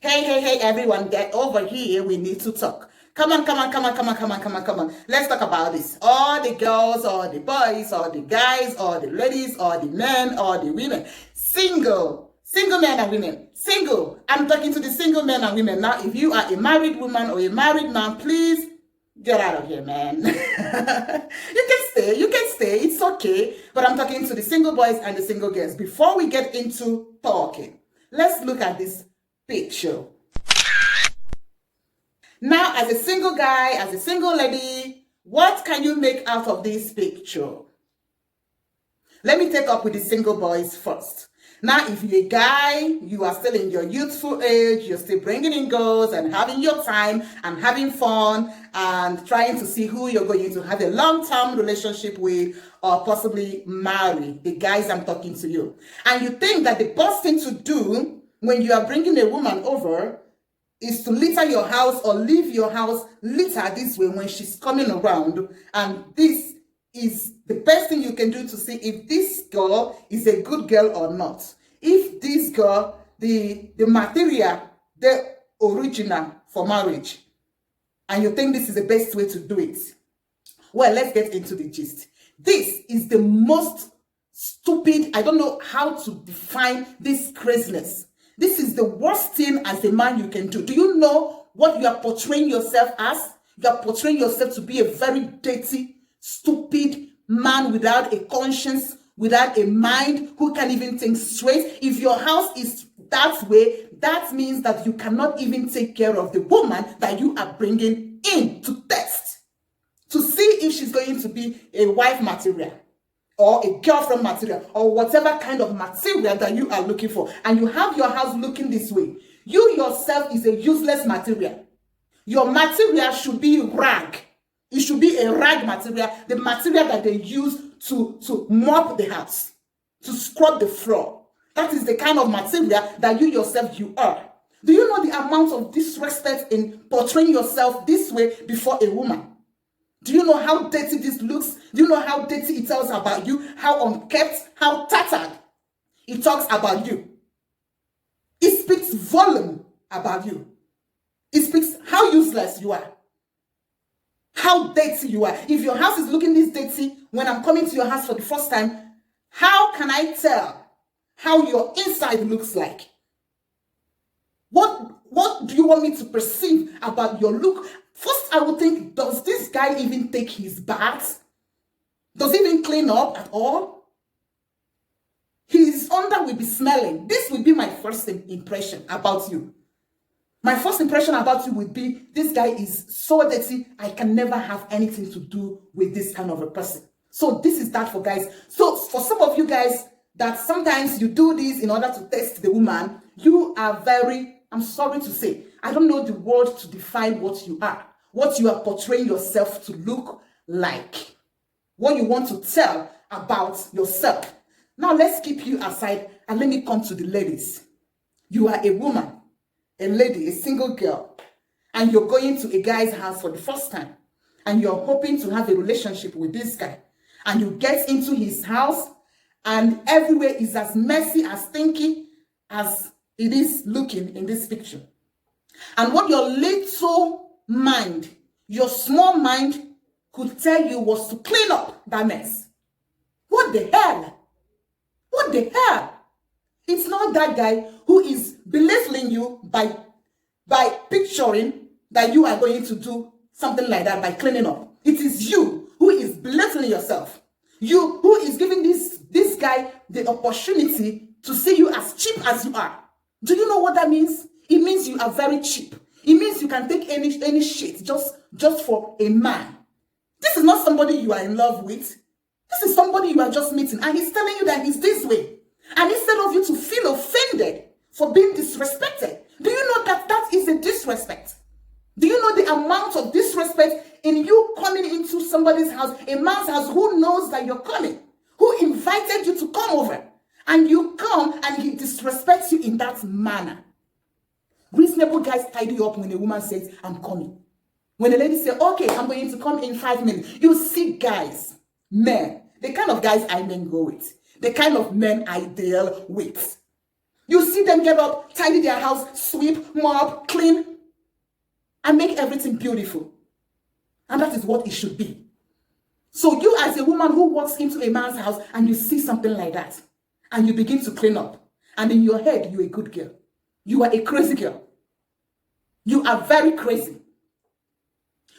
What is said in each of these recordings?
Hey, everyone, get over here. We need to talk. Come on. Let's talk about this. All the girls, all the boys, all the guys, all the ladies, all the men, all the women. Single men and women. Single. I'm talking to the single men and women. Now, if you are a married woman or a married man, please get out of here, man. You can stay. It's okay. But I'm talking to the single boys and the single girls. Before we get into talking, let's look at this picture. Now, as a single guy, as a single lady, what can you make out of this picture? Let me take up with the single boys first. Now, if you're a guy, you are still in your youthful age, you're still bringing in girls and having your time and having fun and trying to see who you're going to have a long-term relationship with or possibly marry, the guys I'm talking to you. And you think that the best thing to do when you are bringing a woman over is to litter your house or leave your house litter this way when she's coming around. And this is the best thing you can do to see if this girl is a good girl or not. If this girl, the material, the original for marriage, and you think this is the best way to do it, well, let's get into the gist. This is the most stupid, I don't know how to define this craziness. This is the worst thing as a man you can do. Do you know what you are portraying yourself as? You are portraying yourself to be a very dirty, stupid man without a conscience, without a mind, who can't even think straight. If your house is that way, that means that you cannot even take care of the woman that you are bringing in to test, to see if she's going to be a wife material, or a girlfriend material, or whatever kind of material that you are looking for. And you have your house looking this way. You yourself is a useless material. Your material should be rag. It should be a rag material, the material that they use to mop the house, to scrub the floor. That is the kind of material that you yourself you are. Do you know the amount of disrespect in portraying yourself this way before a woman? Do you know how dirty this looks? Do you know how dirty it tells about you? How unkept, how tattered it talks about you. It speaks volume about you. It speaks how useless you are. How dirty you are. If your house is looking this dirty, when I'm coming to your house for the first time, how can I tell how your inside looks like? What do you want me to perceive about your look? First, I would think, does this guy even take his bath? Does he even clean up at all? His under will be smelling. This will be my first impression about you. My first impression about you would be, this guy is so dirty, I can never have anything to do with this kind of a person. So this is that for guys. So for some of you guys that sometimes you do this in order to test the woman, you are very, I'm sorry to say, I don't know the word to define what you are portraying yourself to look like, what you want to tell about yourself. Now let's keep you aside and let me come to the ladies. You are a woman, a lady, a single girl, and you're going to a guy's house for the first time, and you're hoping to have a relationship with this guy, and you get into his house, and everywhere is as messy, as stinky as it is looking in this picture. And what your little mind, your small mind could tell you was to clean up that mess. What the hell? What the hell? It's not that guy who is belittling you by picturing that you are going to do something like that by cleaning up. It is you who is belittling yourself. You who is giving this guy the opportunity to see you as cheap as you are. Do you know what that means? It means you are very cheap. It means you can take any shit just for a man. This is not somebody you are in love with. This is somebody you are just meeting, and he's telling you that he's this way. And instead of you to feel offended for being disrespected, do you know that that is a disrespect? Do you know the amount of disrespect in you coming into somebody's house, a man's house who knows that you're coming, who invited you to come over, and you come and he disrespects you in that manner? Reasonable guys tidy up when a woman says, I'm coming. When a lady says, okay, I'm going to come in 5 minutes. You see guys, men, the kind of guys I men go with. The kind of men I deal with. You see them get up, tidy their house, sweep, mop, clean, and make everything beautiful. And that is what it should be. So you as a woman who walks into a man's house and you see something like that, and you begin to clean up, and in your head, you're a good girl. You are a crazy girl. You are very crazy.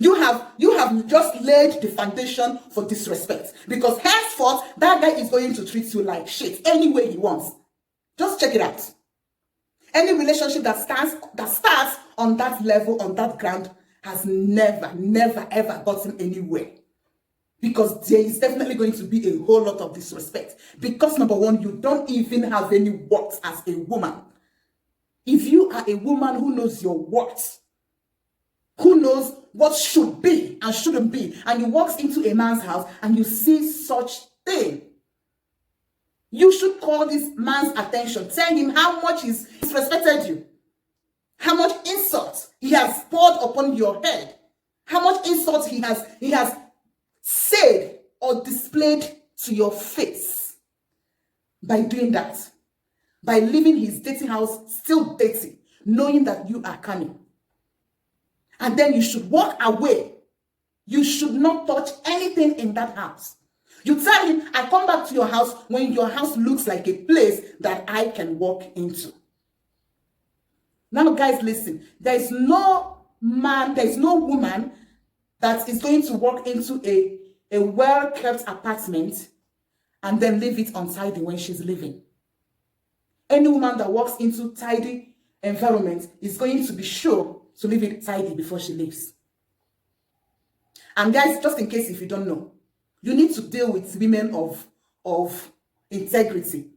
You have just laid the foundation for disrespect. Because henceforth, that guy is going to treat you like shit any way he wants. Just check it out. Any relationship that starts on that level, on that ground, has never, ever gotten anywhere. Because there is definitely going to be a whole lot of disrespect. Because number one, you don't even have any worth as a woman. If you are a woman who knows your worth, who knows what should be and shouldn't be, and you walk into a man's house and you see such thing, you should call this man's attention. Tell him how much he's disrespected you, how much insult he has poured upon your head, how much insult he has said or displayed to your face. By doing that, by leaving his dating house still dating, knowing that you are coming. And then you should walk away. You should not touch anything in that house. You tell him, I come back to your house when your house looks like a place that I can walk into. Now, guys, listen. There is no man, there is no woman that is going to walk into a well-kept apartment and then leave it untidy when she's leaving. Any woman that walks into tidy environment is going to be sure to leave it tidy before she leaves. And guys, just in case if you don't know, you need to deal with women of integrity,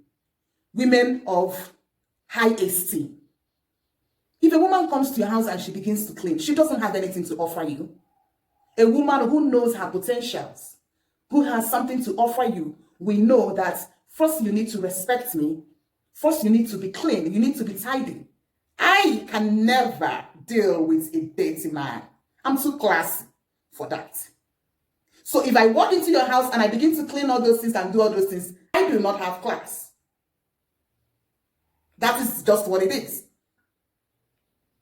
women of high esteem. If a woman comes to your house and she begins to clean, she doesn't have anything to offer you. A woman who knows her potentials, who has something to offer you, we know that first you need to respect me. First, you need to be clean. You need to be tidy. I can never deal with a dirty man. I'm too classy for that. So if I walk into your house and I begin to clean all those things and do all those things, I do not have class. That is just what it is.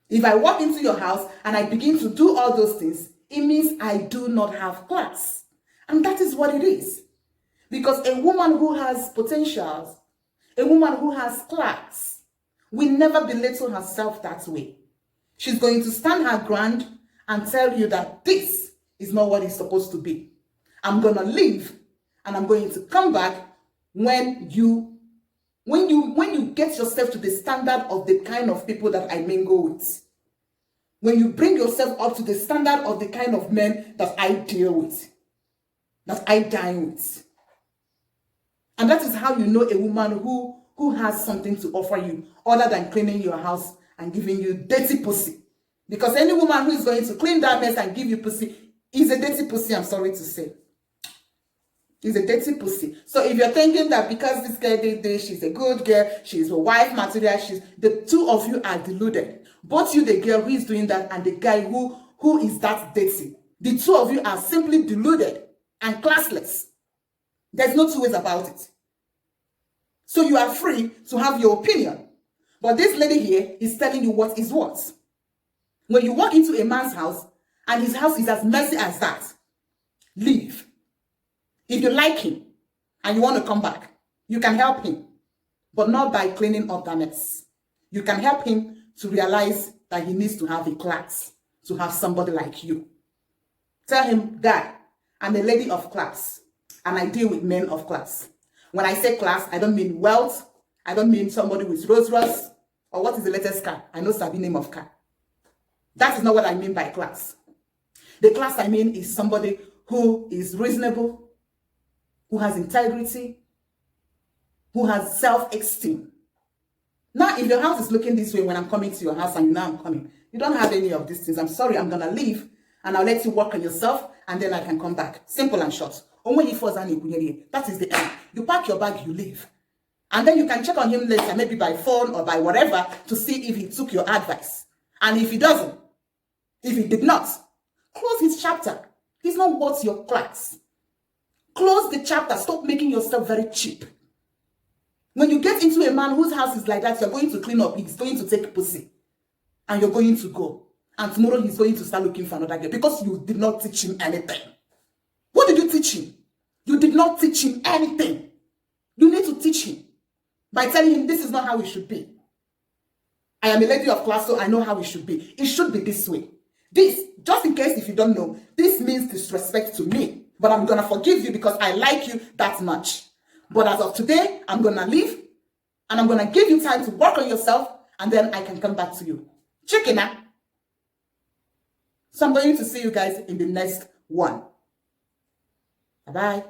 If I walk into your house and I begin to do all those things, it means I do not have class. And that is what it is. Because a woman who has potentials, a woman who has class, will never belittle herself that way. She's going to stand her ground and tell you that this is not what it's supposed to be. I'm going to leave and I'm going to come back when you get yourself to the standard of the kind of people that I mingle with. When you bring yourself up to the standard of the kind of men that I deal with, that I dine with. And that is how you know a woman who has something to offer you other than cleaning your house and giving you dirty pussy. Because any woman who is going to clean that mess and give you pussy is a dirty pussy, I'm sorry to say. Is a dirty pussy. So if you're thinking that because this girl did this, she's a good girl, she's a wife material, the two of you are deluded. Both you, the girl who is doing that, and the guy who is that dirty. The two of you are simply deluded and classless. There's no two ways about it. So you are free to have your opinion. But this lady here is telling you what is what. When you walk into a man's house and his house is as messy as that, leave. If you like him and you want to come back, you can help him, but not by cleaning up that mess. You can help him to realize that he needs to have a class, to have somebody like you. Tell him, guy, I'm a lady of class, and I deal with men of class. When I say class, I don't mean wealth. I don't mean somebody with Rolls Royce, or what is the latest car? I know Sabi name of car. That is not what I mean by class. The class I mean is somebody who is reasonable, who has integrity, who has self-esteem. Now, if your house is looking this way when I'm coming to your house and you know I'm coming, you don't have any of these things. I'm sorry, I'm going to leave and I'll let you work on yourself and then I can come back. Simple and short. That is the end. You pack your bag, you leave. And then you can check on him later, maybe by phone or by whatever, to see if he took your advice. And if he doesn't, if he did not, close his chapter. He's not worth your class. Close the chapter. Stop making yourself very cheap. When you get into a man whose house is like that, you're going to clean up, he's going to take pussy, and you're going to go. And tomorrow he's going to start looking for another girl because you did not teach him anything. What did you teach him? You did not teach him anything. You need to teach him by telling him this is not how it should be. I am a lady of class, so I know how it should be. It should be this way. This, just in case if you don't know, this means disrespect to me. But I'm going to forgive you because I like you that much. But as of today, I'm going to leave and I'm going to give you time to work on yourself and then I can come back to you. Chicken, huh? So I'm going to see you guys in the next one. Bye-bye.